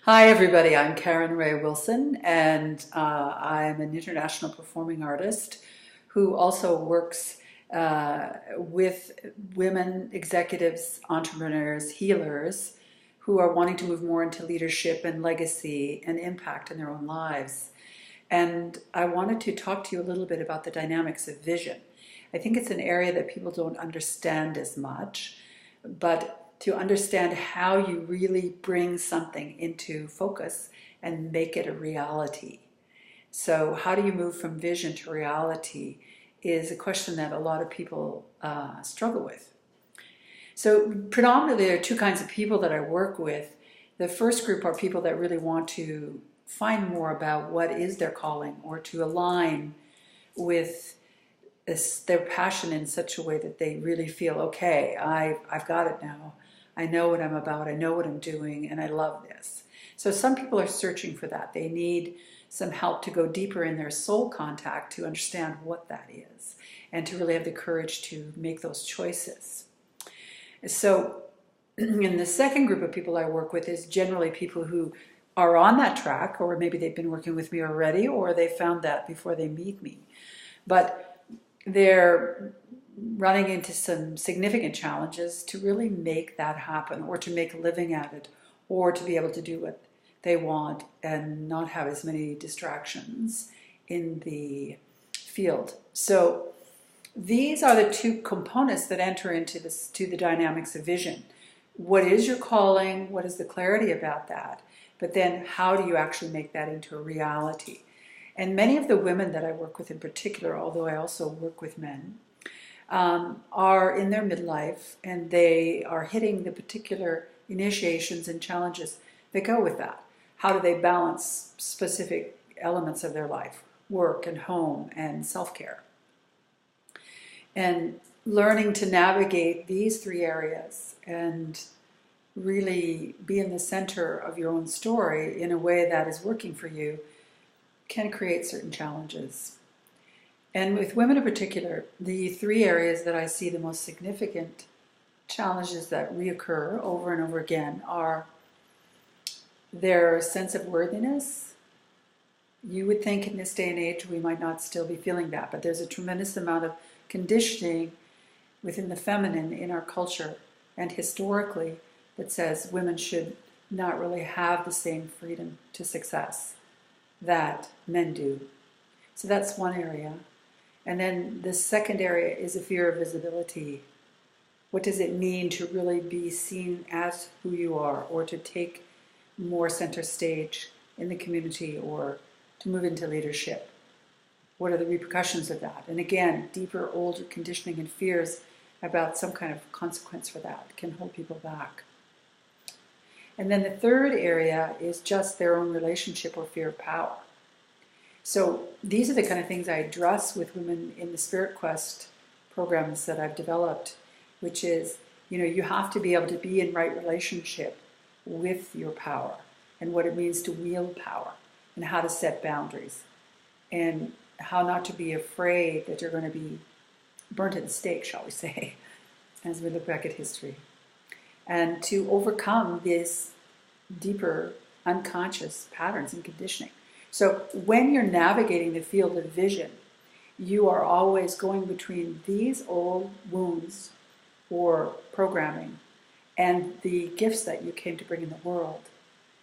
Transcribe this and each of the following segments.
Hi, everybody. I'm Karen Rae Wilson, and I'm an international performing artist who also works with women executives, entrepreneurs, healers who are wanting to move more into leadership and legacy and impact in their own lives. And I wanted to talk to you a little bit about the dynamics of vision. I think it's an area that people don't understand as much, but to understand how you really bring something into focus and make it a reality. So, how do you move from vision to reality is a question that a lot of people struggle with. So, predominantly, there are two kinds of people that I work with. The first group are people that really want to find more about what is their calling or to align with their passion in such a way that they really feel, okay, I've got it now. I know what I'm about, I know what I'm doing, and I love this. So some people are searching for that. They need some help to go deeper in their soul contact to understand what that is and to really have the courage to make those choices. So in the second group of people I work with is generally people who are on that track, or maybe they've been working with me already, or they found that before they meet me. But they're running into some significant challenges to really make that happen, or to make a living at it, or to be able to do what they want and not have as many distractions in the field. So these are the two components that enter into this, to the dynamics of vision. What is your calling? What is the clarity about that? But then how do you actually make that into a reality? And many of the women that I work with in particular, although I also work with men, are in their midlife, and they are hitting the particular initiations and challenges that go with that. How do they balance specific elements of their life, work and home and self-care? And learning to navigate these three areas and really be in the center of your own story in a way that is working for you can create certain challenges. And with women in particular, the three areas that I see the most significant challenges that reoccur over and over again are their sense of worthiness. You would think in this day and age we might not still be feeling that, but there's a tremendous amount of conditioning within the feminine in our culture and historically that says women should not really have the same freedom to success that men do. So that's one area. And then the second area is a fear of visibility. What does it mean to really be seen as who you are, or to take more center stage in the community, or to move into leadership? What are the repercussions of that? And again, deeper, older conditioning and fears about some kind of consequence for that can hold people back. And then the third area is just their own relationship or fear of power. So these are the kind of things I address with women in the Spirit Quest programs that I've developed, which is, you have to be able to be in right relationship with your power and what it means to wield power and how to set boundaries and how not to be afraid that you're going to be burnt at the stake, shall we say, as we look back at history. And to overcome these deeper unconscious patterns and conditioning. So when you're navigating the field of vision, you are always going between these old wounds or programming and the gifts that you came to bring in the world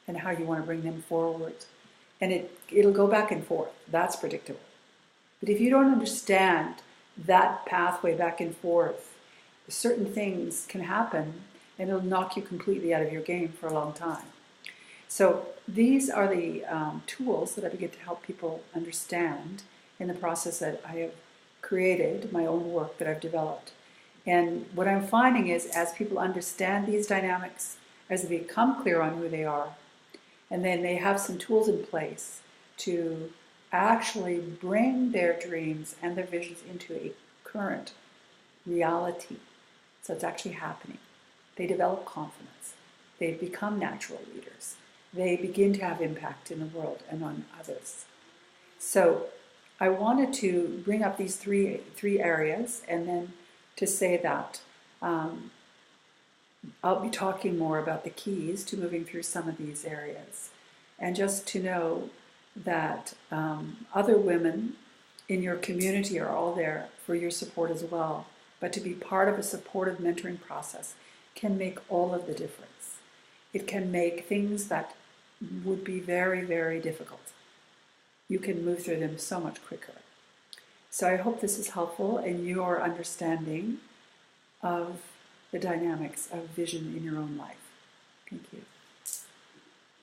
and how you want to bring them forward. And it'll go back and forth. That's predictable. But if you don't understand that pathway back and forth, certain things can happen and it'll knock you completely out of your game for a long time. So these are the tools that I begin to help people understand in the process that I have created, my own work that I've developed. And what I'm finding is as people understand these dynamics, as they become clear on who they are, and then they have some tools in place to actually bring their dreams and their visions into a current reality. So it's actually happening. They develop confidence. They become natural leaders. They begin to have impact in the world and on others. So I wanted to bring up these three areas, and then to say that I'll be talking more about the keys to moving through some of these areas. And just to know that other women in your community are all there for your support as well. But to be part of a supportive mentoring process can make all of the difference. It can make things that would be very, very difficult. You can move through them so much quicker. So I hope this is helpful in your understanding of the dynamics of vision in your own life. Thank you.